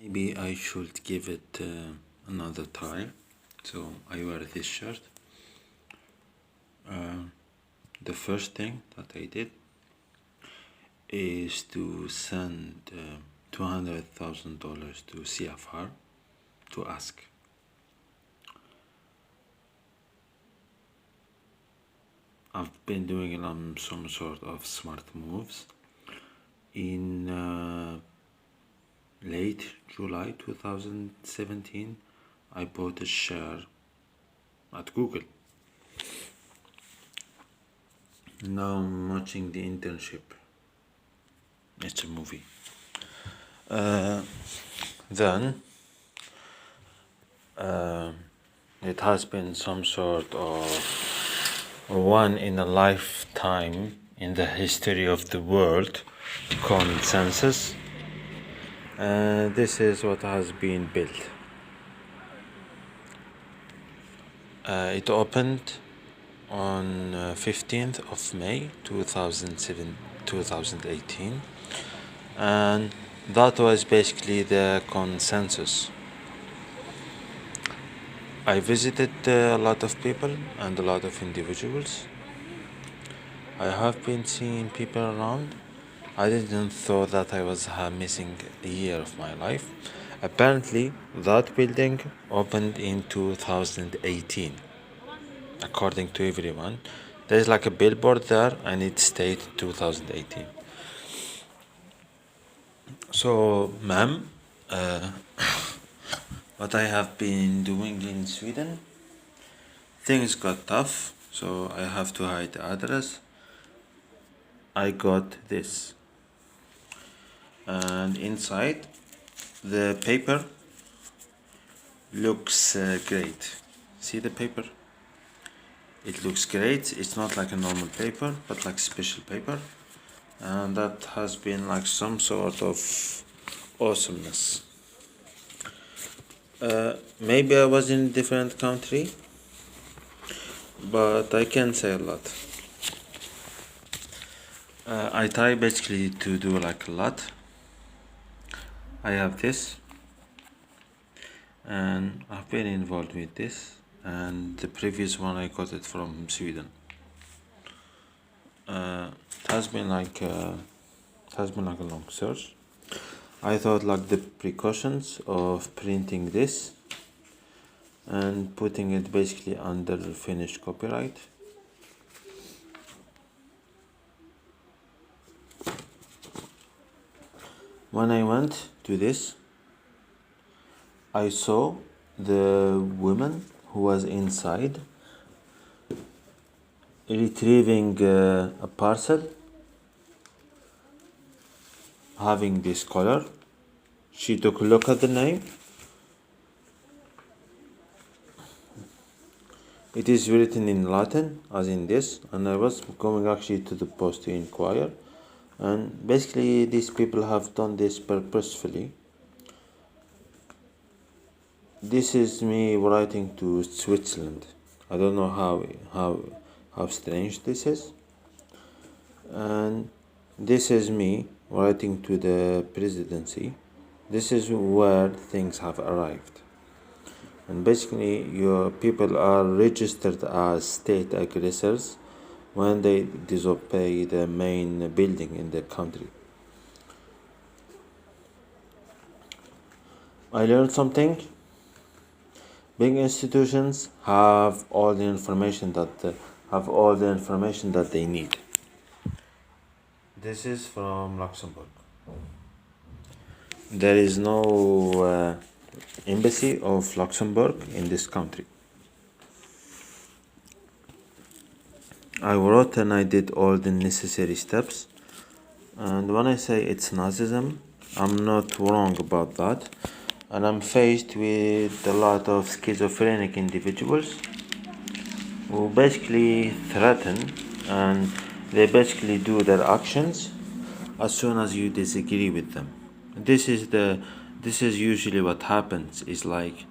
Maybe I should give it another try. So I wear this shirt. The first thing that I did is to send $200,000 to CFR to ask. I've been doing some sort of smart moves. In late July 2017, I bought a share at Google. Now I'm watching The Internship. It's a movie. Then it has been some sort of one in a lifetime in the history of the world consensus. This is what has been built. It opened on 15th of May 2018, and that was basically the consensus. I visited a lot of people and a lot of individuals. I have been seeing people around. I didn't thought that I was missing a year of my life. Apparently, that building opened in 2018. According to everyone, there's like a billboard there, and it stayed 2018. So, ma'am, what I have been doing in Sweden, things got tough, so I have to hide the address. I got this, and inside the paper looks great. See the paper? It looks great. It's not like a normal paper, but like special paper, and that has been like some sort of awesomeness. Maybe I was in a different country, but I can say a lot. I try basically to do like a lot. I have this, and I've been involved with this, and the previous one I got it from Sweden. It has been like a long search. I thought like the precautions of printing this and putting it basically under finished copyright. When I went to this, I saw the woman who was inside retrieving a parcel having this color. She took a look at the name. It is written in Latin, as in this, and I was going actually to the post to inquire. And basically, these people have done this purposefully. This is me writing to Switzerland. I don't know how strange this is. And this is me writing to the presidency. This is where things have arrived. And basically, your people are registered as state aggressors when they disobey the main building in the country. I learned something. Big institutions have all the information that they need. This is from Luxembourg. There is no embassy of Luxembourg in this country. I wrote and I did all the necessary steps, and when I say it's Nazism, I'm not wrong about that, and I'm faced with a lot of schizophrenic individuals who basically threaten, and they basically do their actions as soon as you disagree with them. This is usually what happens, is like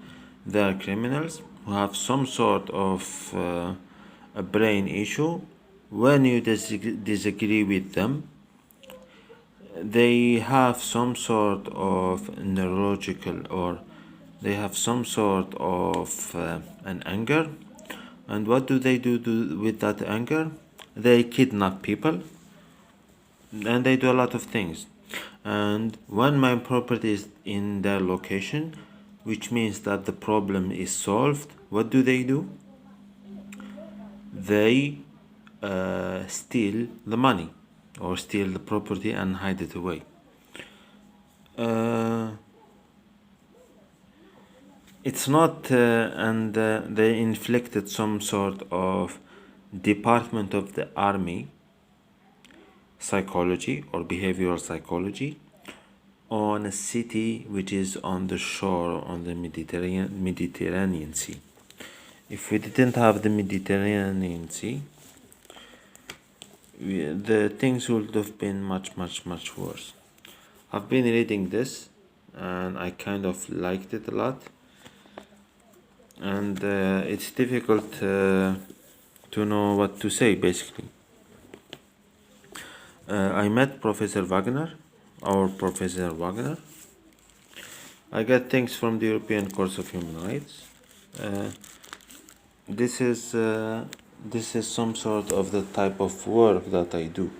they are criminals who have some sort of a brain issue. When you disagree with them, they have some sort of neurological, or they have some sort of an anger. And what do they do with that anger? They kidnap people, and they do a lot of things. And when my property is in their location, which means that the problem is solved, what do? They steal the money or steal the property and hide it away. It's not, and they inflicted some sort of department of the army psychology or behavioral psychology on a city which is on the shore on the Mediterranean Sea. If we didn't have the Mediterranean Sea, the things would have been much worse. I've been reading this and I kind of liked it a lot, and it's difficult to know what to say basically. I met Professor Wagner. I get things from the European Court of Human Rights. This is some sort of the type of work that I do.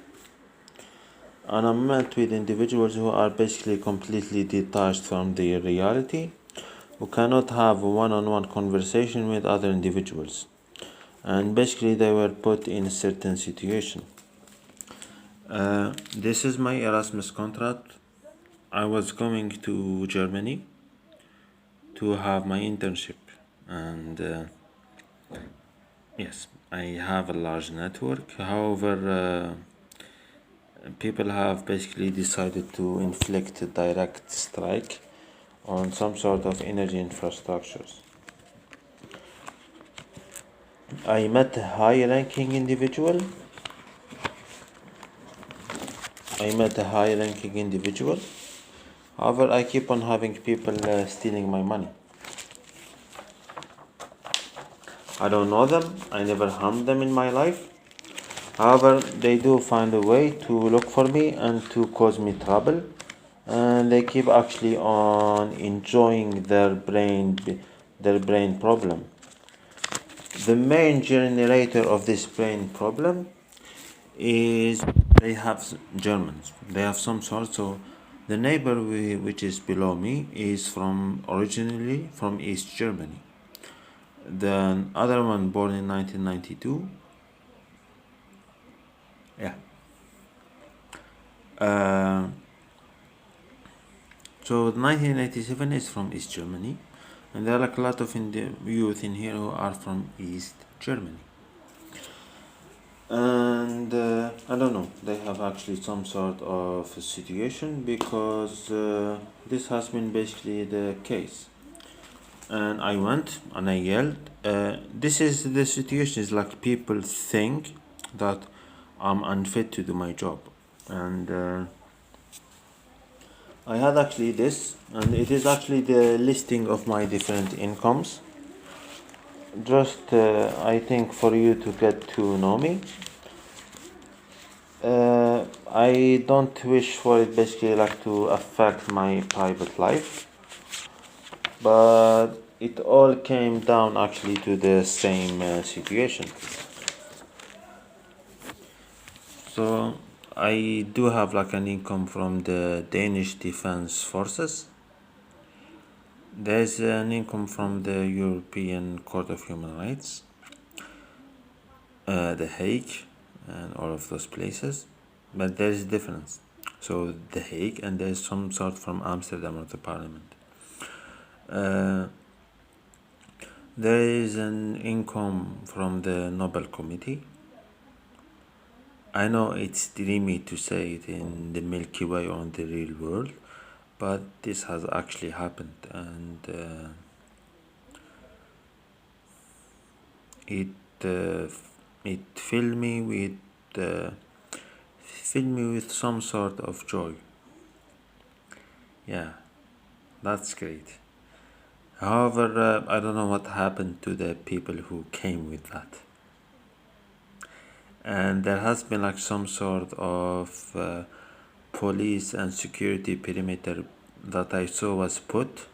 And I'm met with individuals who are basically completely detached from their reality, who cannot have a one-on-one conversation with other individuals. And basically they were put in a certain situation. This is my Erasmus contract. I was going to Germany to have my internship, and yes, I have a large network. However, people have basically decided to inflict a direct strike on some sort of energy infrastructures. I met a high-ranking individual. However, I keep on having people stealing my money. I don't know them. I never harmed them in my life. However, they do find a way to look for me and to cause me trouble. And they keep actually on enjoying their brain problem. The main generator of this brain problem is they have Germans. They have some sort. So the neighbor which is below me is originally from East Germany. The other one born in 1992. Yeah. So 1987 is from East Germany, and there are like a lot of youth in here who are from East Germany. And I don't know, they have actually some sort of situation, because this has been basically the case. And I went and I yelled. This is the situation, is like people think that I'm unfit to do my job. And I had actually this, and it is actually the listing of my different incomes. Just I think for you to get to know me. I don't wish for it basically like to affect my private life, but it all came down actually to the same situation. So I do have like an income from the Danish Defense Forces. There's an income from the European Court of Human Rights, The Hague, and all of those places. But there is a difference. So The Hague, and there's some sort from Amsterdam or the Parliament. There is an income from the Nobel Committee. I know it's dreamy to say it in the Milky Way or in the real world, but this has actually happened, and it filled me with some sort of joy. Yeah, that's great. However, I don't know what happened to the people who came with that. And there has been like some sort of police and security perimeter that I saw was put.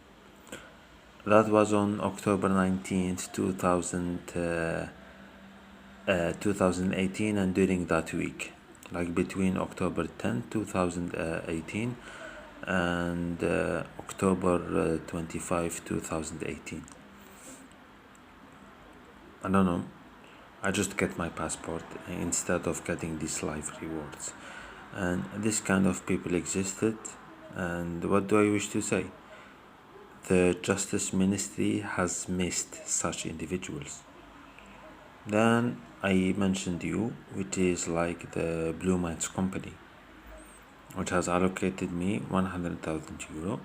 That was on October 19th, 2018, and during that week, like between October 10th, 2018 and October 25, 2018. I don't know. I just get my passport instead of getting these life rewards. And this kind of people existed. And what do I wish to say? The Justice Ministry has missed such individuals. Then I mentioned you, which is like the Blue Mines company, which has allocated me 100,000 euro.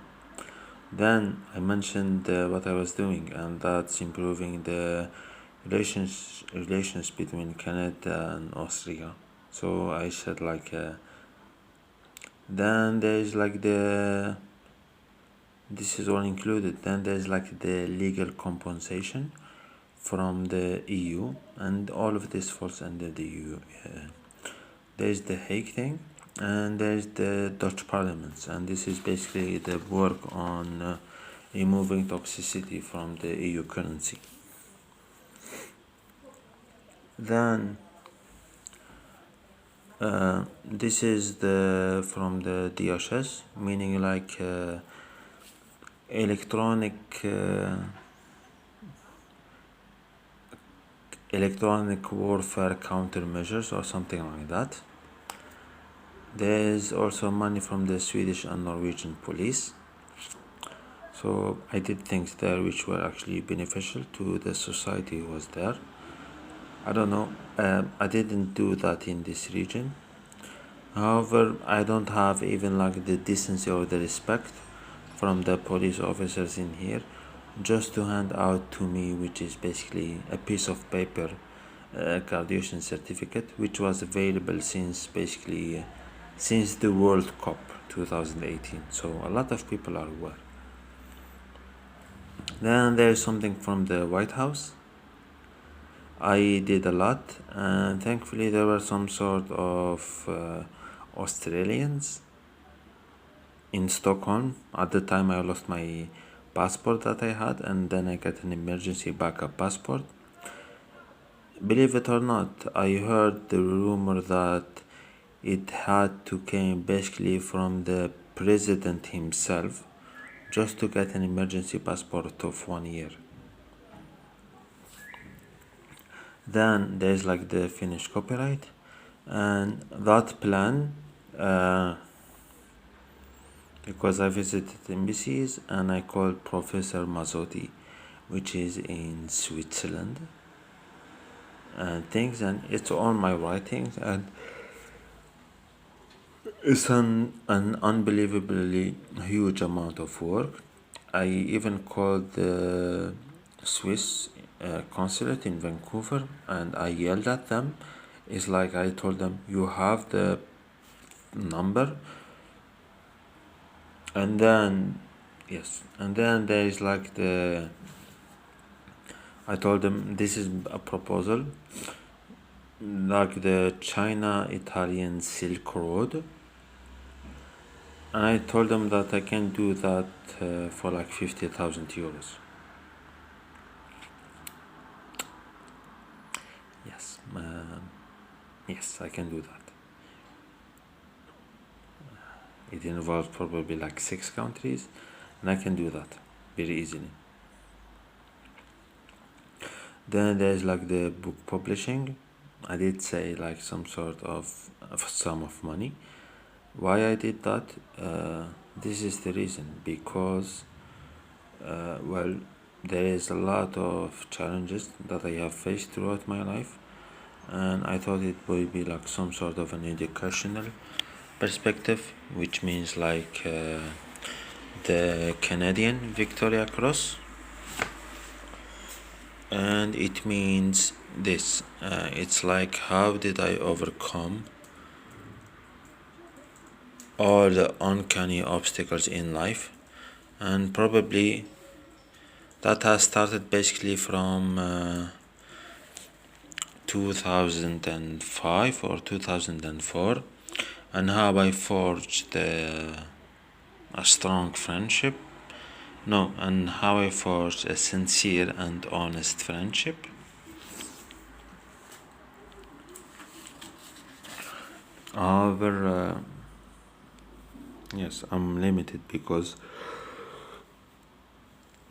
Then I mentioned what I was doing, and that's improving the relations between Canada and Austria. So I said like then there's like this is all included. Then there's like the legal compensation from the EU, and all of this falls under the EU. There's the Hague thing, and there's the Dutch parliaments, and this is basically the work on removing toxicity from the EU currency. Then this is the from the DHS, meaning like electronic warfare countermeasures or something like that. There's also money from the Swedish and Norwegian police. So I did things there which were actually beneficial to the society who was there. I don't know, I didn't do that in this region. However, I don't have even like the decency or the respect from the police officers in here just to hand out to me, which is basically a piece of paper, graduation certificate, which was available since basically since the World Cup 2018. So a lot of people are aware. Then there's something from the White House. I did a lot, and thankfully there were some sort of Australians in Stockholm. At the time I lost my passport that I had, and then I got an emergency backup passport. Believe it or not, I heard the rumor that it had to came basically from the president himself just to get an emergency passport of 1 year. Then there's like the Finnish copyright, and that plan because I visited embassies and I called Professor Mazzotti, which is in Switzerland, and things, and it's all my writings, and it's an unbelievably huge amount of work. I even called the Swiss consulate in Vancouver, and I yelled at them. It's like I told them, you have the number, and then yes, and then there is like I told them this is a proposal like the China-Italian Silk Road, and I told them that I can do that for like 50,000 euros. Yes, I can do that. It involves probably like 6 countries, and I can do that very easily. Then there's like the book publishing. I did say like some sort of sum of money. Why I did that? This is the reason, because well, there is a lot of challenges that I have faced throughout my life, and I thought it would be like some sort of an educational perspective, which means like the Canadian Victoria Cross, and it means this, it's like how did I overcome all the uncanny obstacles in life, and probably that has started basically from 2005 or 2004, and how I forged a strong friendship. No, and how I forged a sincere and honest friendship. However, yes, I'm limited because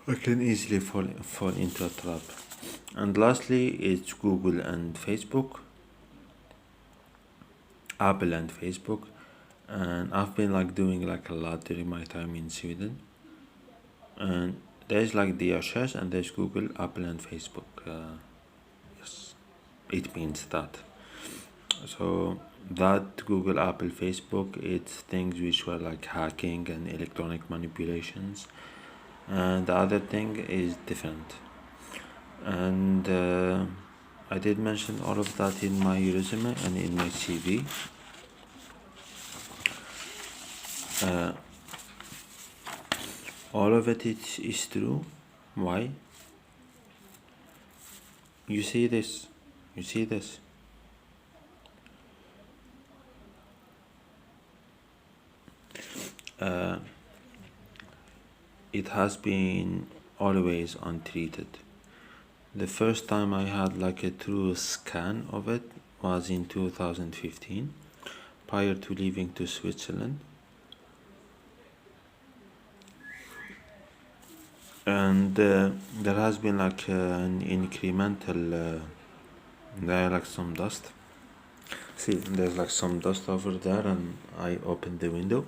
I can easily fall into a trap. And lastly, it's Google and Facebook, Apple and Facebook, and I've been like doing like a lot during my time in Sweden. And there's like DHS and there's Google, Apple, and Facebook. Yes, it means that. So that Google, Apple, Facebook, it's things which were like hacking and electronic manipulations, and the other thing is different. And I did mention all of that in my resume and in my CV. All of it is true. Why? You see this. You see this. It has been always untreated. The first time I had like a true scan of it was in 2015, prior to leaving to Switzerland. And there has been like an incremental, there like some dust. See, there's like some dust over there, and I opened the window.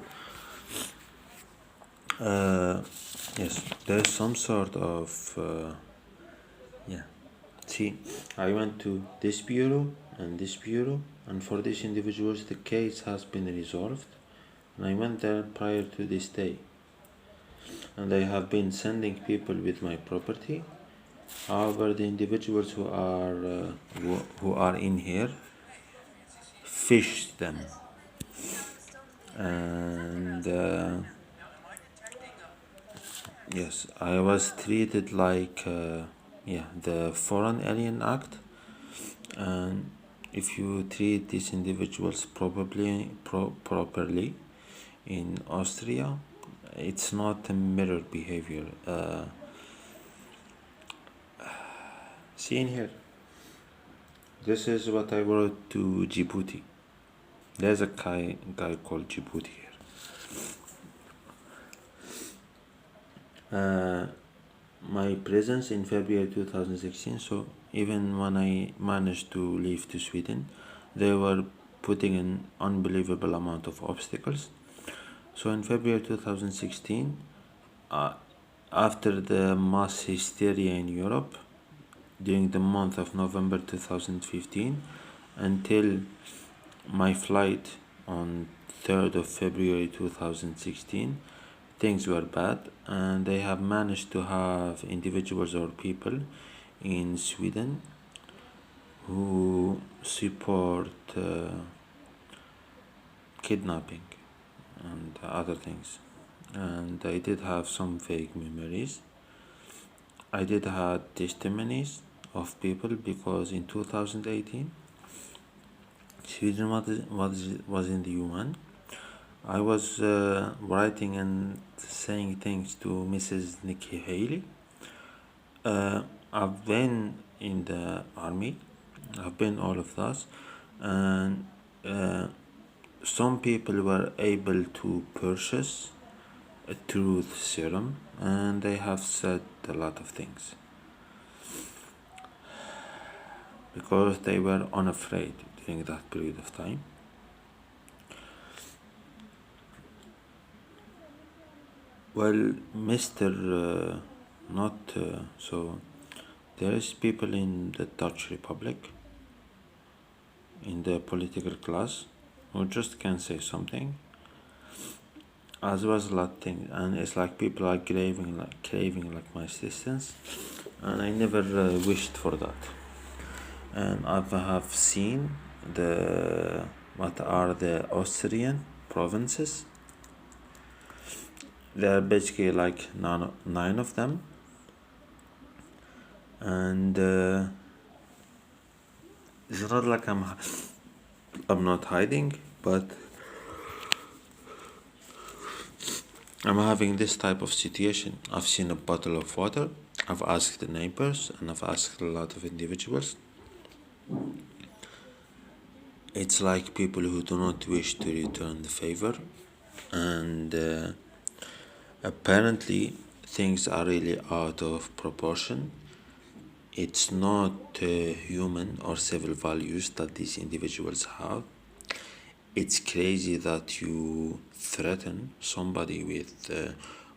Yes, there's some sort of, yeah. See, I went to this bureau and this bureau, and for these individuals, the case has been resolved. And I went there prior to this day. And I have been sending people with my property. However, the individuals who are in here fished them, and yes, I was treated like the Foreign Alien Act. And if you treat these individuals properly in Austria, it's not a mirror behavior. See in here, this is what I wrote to Djibouti. There's a guy called Djibouti here. My presence in February 2016, so even when I managed to leave to Sweden, they were putting an unbelievable amount of obstacles. So in February 2016, after the mass hysteria in Europe, during the month of November 2015 until my flight on 3rd of February 2016, things were bad, and they have managed to have individuals or people in Sweden who support kidnapping and other things. And I did have some vague memories. I did have testimonies of people, because in 2018 Sweden was in the UN. I was writing and saying things to Mrs. Nikki Haley. I've been in the army, I've been all of that, and some people were able to purchase a truth serum, and they have said a lot of things because they were unafraid during that period of time. Well, Mr. Not so there is people in the Dutch Republic, in the political class, who just can say something, as well as a lot of things, and it's like people are craving like my assistance, and I never wished for that. And I have seen what are the Austrian provinces. There are basically like nine of them, and it's not like I'm not hiding, but I'm having this type of situation. I've seen a bottle of water. I've asked the neighbors and I've asked a lot of individuals. It's like people who do not wish to return the favor, and apparently things are really out of proportion. It's not human or civil values that these individuals have. It's crazy that you threaten somebody with,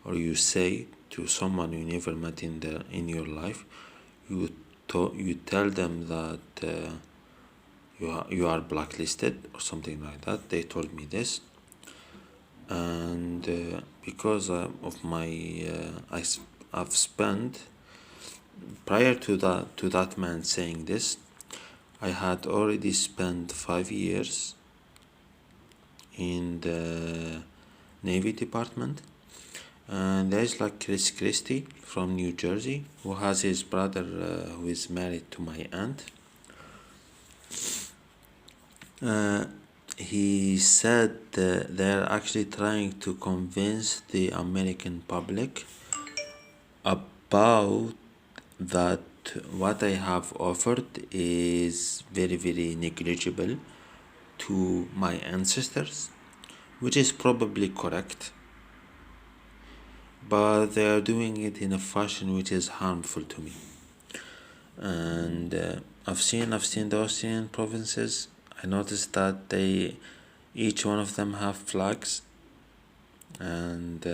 or you say to someone you never met in your life, you tell them that you are blacklisted or something like that. They told me this, and because of my I've spent, prior to that man saying this, I had already spent 5 years in the Navy Department, and there's like Chris Christie from New Jersey, who has his brother who is married to my aunt. He said they're actually trying to convince the American public about that what I have offered is very, very negligible to my ancestors, which is probably correct, but they are doing it in a fashion which is harmful to me. And I've seen the Austrian provinces. I noticed that each one of them have flags, and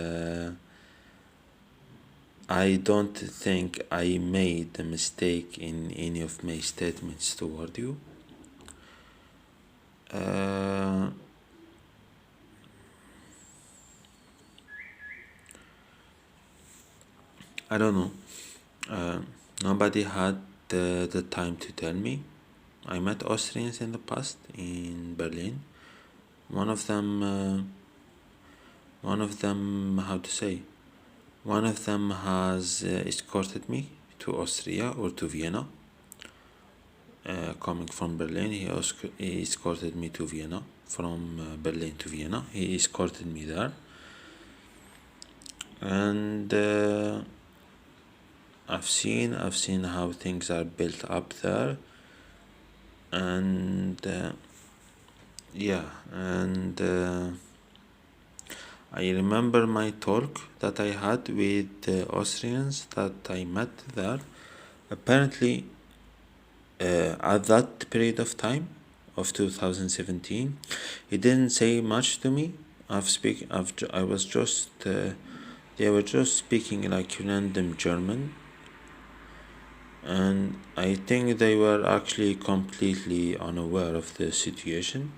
I don't think I made a mistake in any of my statements toward you. I don't know. Nobody had the time to tell me. I met Austrians in the past in Berlin. One of them, how to say? One of them has escorted me to Austria or to Vienna. Coming from Berlin, he escorted me to Vienna. From Berlin to Vienna, he escorted me there. And I've seen how things are built up there, and I remember my talk that I had with the Austrians that I met there. Apparently, at that period of time of 2017, he didn't say much to me. I was just they were just speaking like random German, and I think they were actually completely unaware of the situation.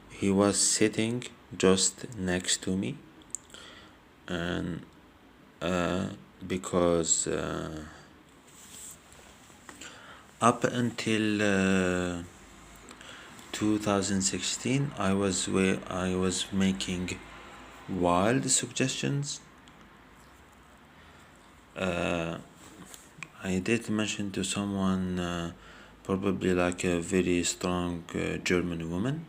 He was sitting just next to me, and because up until 2016, I was making wild suggestions. I did mention to someone, probably like a very strong German woman.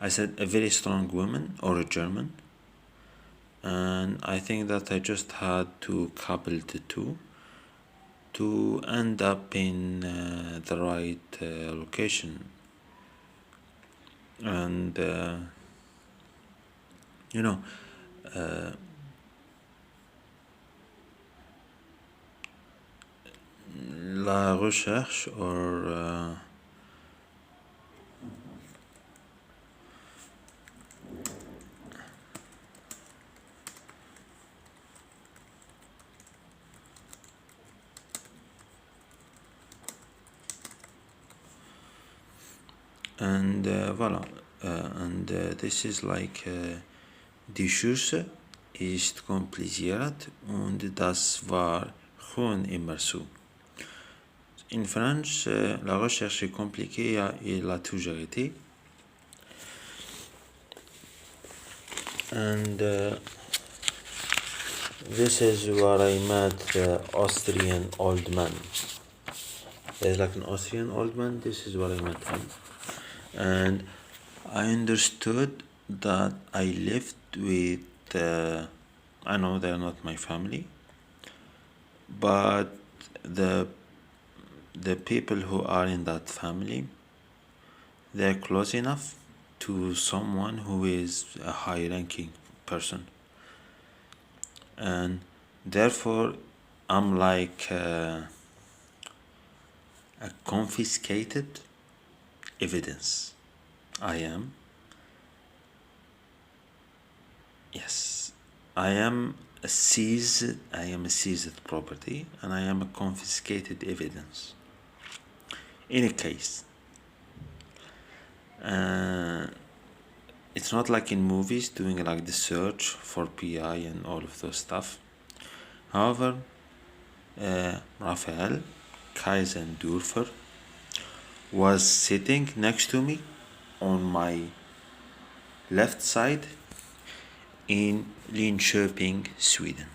I said a very strong woman or a German, and I think that I just had to couple the two to end up in the right location. And la recherche or and voilà, and this is like die Schüsse ist kompliziert und das war schon immer so. In French, la recherche est compliquée et l'a toujours été. And this is where I met the Austrian old man. There's like an Austrian old man. This is where I met him. And I understood that I lived with, I know they're not my family, but the people who are in that family, they're close enough to someone who is a high-ranking person, and therefore I'm like a confiscated evidence. I am, yes, I am a seized property, and I am a confiscated evidence. In a case, it's not like in movies doing like the search for PI and all of those stuff. However, Raphael Kaisendorfer was sitting next to me on my left side in Linköping, Sweden.